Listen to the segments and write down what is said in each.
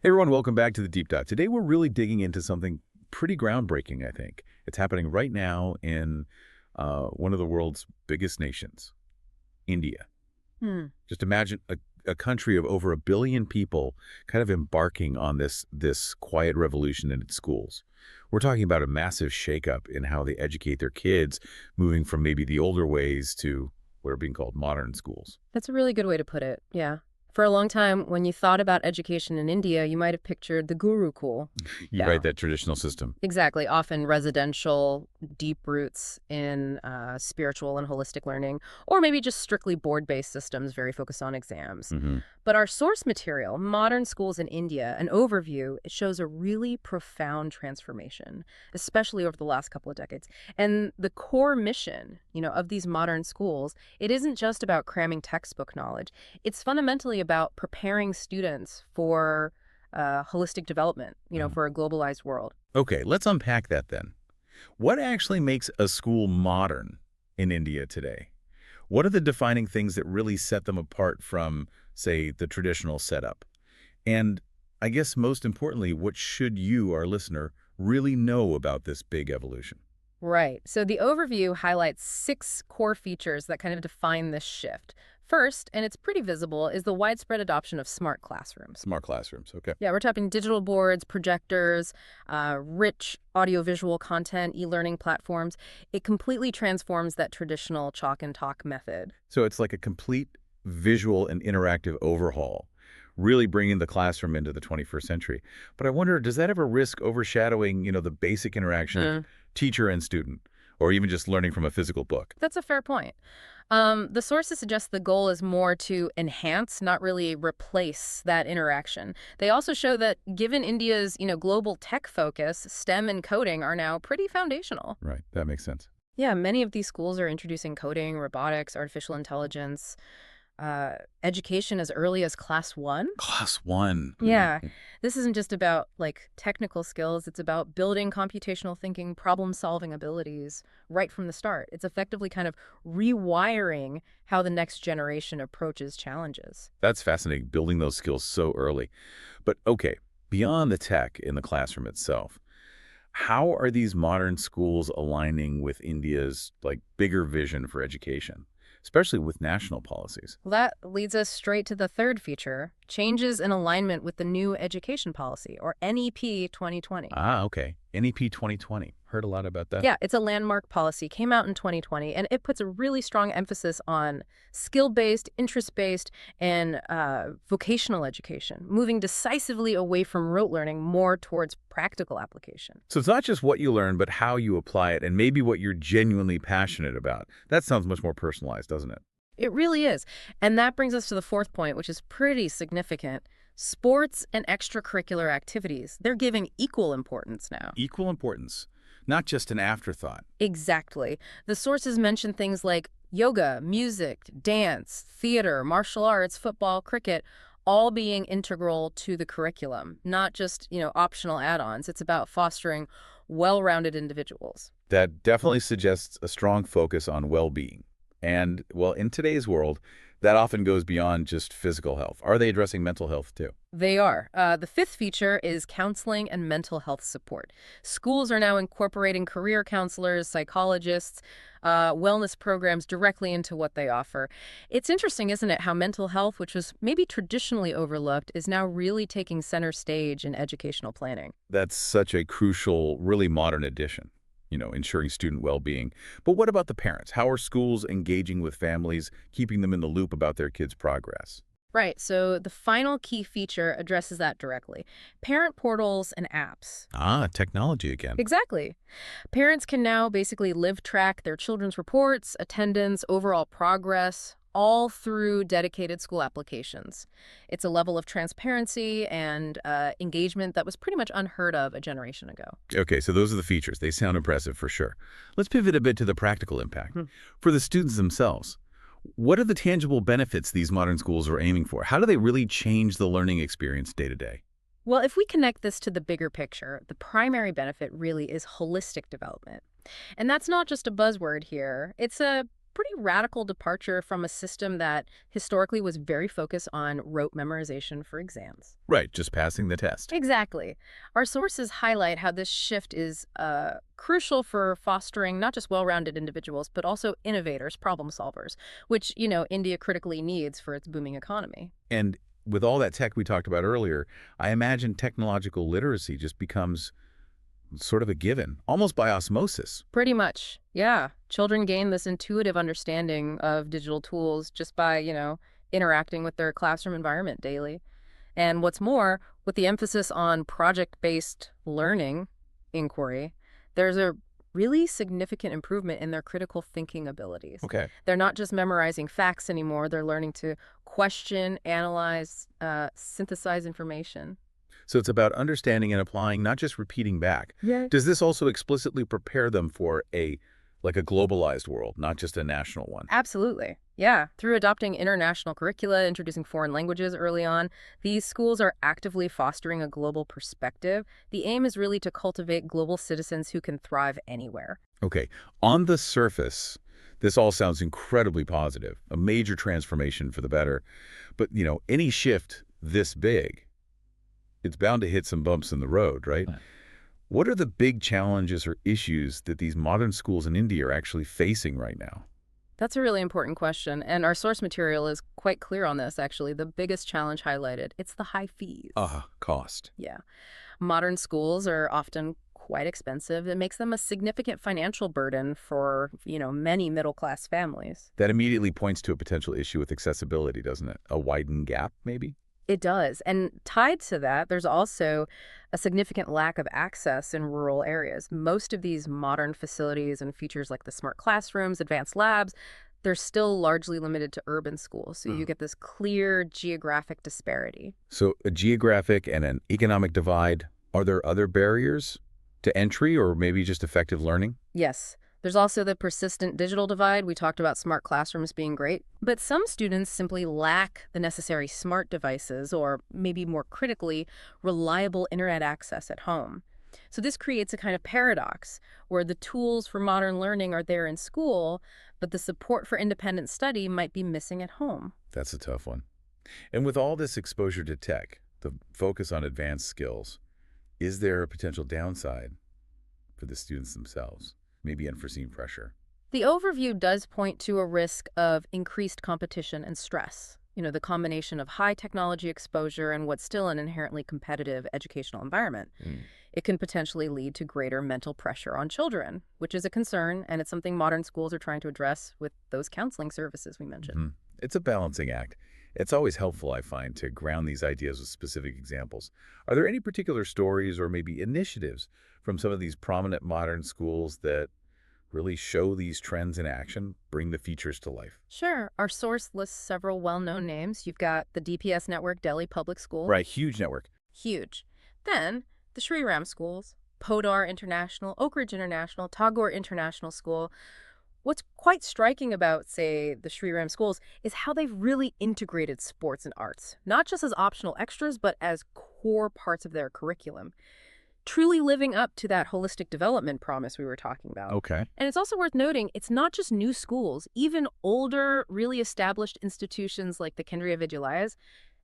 Hey everyone, welcome back to the Deep Dive. Today we're really digging into something pretty groundbreaking, I think. It's happening right now in one of the world's biggest nations, India. Hmm. Just imagine a country of over 1 billion people kind of embarking on this quiet revolution in its schools. We're talking about a massive shakeup in how they educate their kids, moving from maybe the older ways to what are being called modern schools. That's a really good way to put it. Yeah. For a long time, when you thought about education in India, you might have pictured the Gurukul. You Yeah. write that traditional system. Exactly. Often residential, deep roots in spiritual and holistic learning, or maybe just strictly board-based systems very focused on exams. Hmm. But our source material, Modern Schools in India, an overview, it shows a really profound transformation, especially over the last couple of decades. And the core mission, of these modern schools, it isn't just about cramming textbook knowledge. It's fundamentally about preparing students for holistic development, for a globalized world. Okay, let's unpack that then. What actually makes a school modern in India today? What are the defining things that really set them apart from, say, the traditional setup? And I guess most importantly, what should you, our listener, really know about this big evolution? Right. So the overview highlights 6 core features that kind of define this shift. First, and it's pretty visible, is the widespread adoption of smart classrooms. Smart classrooms, okay. Yeah, we're talking digital boards, projectors, rich audiovisual content, e-learning platforms. It completely transforms that traditional chalk and talk method. So it's like a complete visual and interactive overhaul, really bringing the classroom into the 21st century. But I wonder, does that ever risk overshadowing, the basic interaction of teacher and student, or even just learning from a physical book? That's a fair point. The sources suggest the goal is more to enhance, not really replace that interaction. They also show that given India's, global tech focus, STEM and coding are now pretty foundational. Right, that makes sense. Yeah, many of these schools are introducing coding, robotics, artificial intelligence, education as early as class 1. Class one. Yeah, this isn't just about technical skills. It's about building computational thinking, problem solving abilities right from the start. It's effectively kind of rewiring how the next generation approaches challenges. That's fascinating, building those skills so early. But okay, beyond the tech in the classroom itself, how are these modern schools aligning with India's bigger vision for education, especially with national policies? Well, that leads us straight to the third feature, changes in alignment with the new education policy, or NEP 2020. Ah, okay. NEP 2020. Heard a lot about that. Yeah, it's a landmark policy, came out in 2020, and it puts a really strong emphasis on skill-based, interest-based, and vocational education, moving decisively away from rote learning more towards practical application. So it's not just what you learn, but how you apply it and maybe what you're genuinely passionate about. That sounds much more personalized, doesn't it? It really is. And that brings us to the fourth point, which is pretty significant. Sports and extracurricular activities, they're giving equal importance now. Equal importance, not just an afterthought. Exactly. The sources mention things like yoga, music, dance, theater, martial arts, football, cricket, all being integral to the curriculum, not just, optional add-ons. It's about fostering well-rounded individuals. That definitely suggests a strong focus on well-being. And, well, in today's world, that often goes beyond just physical health. Are they addressing mental health too? They are. The fifth feature is counseling and mental health support. Schools are now incorporating career counselors, psychologists, wellness programs directly into what they offer. It's interesting, isn't it, how mental health, which was maybe traditionally overlooked, is now really taking center stage in educational planning. That's such a crucial, really modern addition, ensuring student well-being. But what about the parents? How are schools engaging with families, keeping them in the loop about their kids' progress? Right, so the final key feature addresses that directly. Parent portals and apps. Ah, technology again. Exactly. Parents can now basically live track their children's reports, attendance, overall progress, all through dedicated school applications. It's a level of transparency and engagement that was pretty much unheard of a generation ago. Okay, so those are the features. They sound impressive for sure. Let's pivot a bit to the practical impact. For the students themselves, what are the tangible benefits these modern schools are aiming for? How do they really change the learning experience day to day? Well, if we connect this to the bigger picture, the primary benefit really is holistic development. And that's not just a buzzword here. It's a pretty radical departure from a system that historically was very focused on rote memorization for exams. Right, just passing the test. Exactly. Our sources highlight how this shift is crucial for fostering not just well-rounded individuals, but also innovators, problem solvers, which, India critically needs for its booming economy. And with all that tech we talked about earlier, I imagine technological literacy just becomes sort of a given, almost by osmosis. Pretty much, yeah. Children gain this intuitive understanding of digital tools just by, interacting with their classroom environment daily. And what's more, with the emphasis on project-based learning inquiry, there's a really significant improvement in their critical thinking abilities. Okay. They're not just memorizing facts anymore. They're learning to question, analyze, synthesize information. So it's about understanding and applying, not just repeating back. Yeah. Does this also explicitly prepare them for like a globalized world, not just a national one? Absolutely. Yeah. Through adopting international curricula, introducing foreign languages early on, these schools are actively fostering a global perspective. The aim is really to cultivate global citizens who can thrive anywhere. Okay. On the surface, this all sounds incredibly positive, a major transformation for the better. But, any shift this big, it's bound to hit some bumps in the road, right? Right. What are the big challenges or issues that these modern schools in India are actually facing right now? That's a really important question, and our source material is quite clear on this, actually. The biggest challenge highlighted, it's the high fees. Cost. Yeah. Modern schools are often quite expensive. It makes them a significant financial burden for, many middle-class families. That immediately points to a potential issue with accessibility, doesn't it? A widened gap, maybe? It does. And tied to that, there's also a significant lack of access in rural areas. Most of these modern facilities and features like the smart classrooms, advanced labs, they're still largely limited to urban schools. So you get this clear geographic disparity. So a geographic and an economic divide. Are there other barriers to entry or maybe just effective learning? Yes. There's also the persistent digital divide. We talked about smart classrooms being great, but some students simply lack the necessary smart devices or maybe more critically, reliable internet access at home. So this creates a kind of paradox where the tools for modern learning are there in school, but the support for independent study might be missing at home. That's a tough one. And with all this exposure to tech, the focus on advanced skills, is there a potential downside for the students themselves? Maybe unforeseen pressure? The overview does point to a risk of increased competition and stress. The combination of high technology exposure and what's still an inherently competitive educational environment. It can potentially lead to greater mental pressure on children, which is a concern, and it's something modern schools are trying to address with those counseling services we mentioned. It's a balancing act. It's always helpful, I find, to ground these ideas with specific examples. Are there any particular stories or maybe initiatives from some of these prominent modern schools that really show these trends in action, bring the features to life? Sure. Our source lists several well-known names. You've got the DPS network, Delhi Public School. Right, huge network. Huge. Then the Sri Ram schools, Podar International, Oak Ridge International, Tagore International School. What's quite striking about, say, the Sri Ram schools is how they've really integrated sports and arts, not just as optional extras, but as core parts of their curriculum, truly living up to that holistic development promise we were talking about. Okay. And it's also worth noting, it's not just new schools. Even older, really established institutions like the Kendriya Vidyalayas,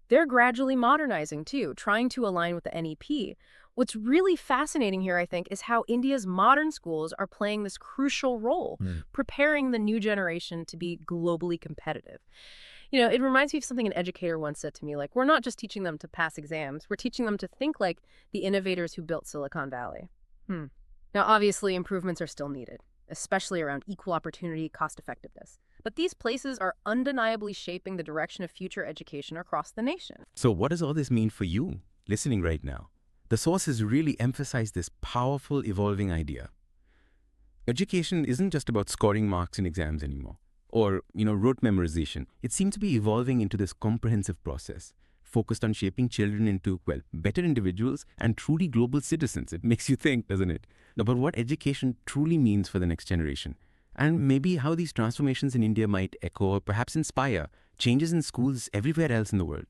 they're gradually modernizing too, trying to align with the NEP. What's really fascinating here, I think, is how India's modern schools are playing this crucial role, preparing the new generation to be globally competitive. It reminds me of something an educator once said to me, like, we're not just teaching them to pass exams, we're teaching them to think like the innovators who built Silicon Valley. Now, obviously, improvements are still needed, especially around equal opportunity, cost effectiveness. But these places are undeniably shaping the direction of future education across the nation. So what does all this mean for you, listening right now? The source has really emphasized this powerful, evolving idea. Education isn't just about scoring marks in exams anymore, or, rote memorization. It seems to be evolving into this comprehensive process, focused on shaping children into, better individuals and truly global citizens. It makes you think, doesn't it, about what education truly means for the next generation, and maybe how these transformations in India might echo or perhaps inspire changes in schools everywhere else in the world.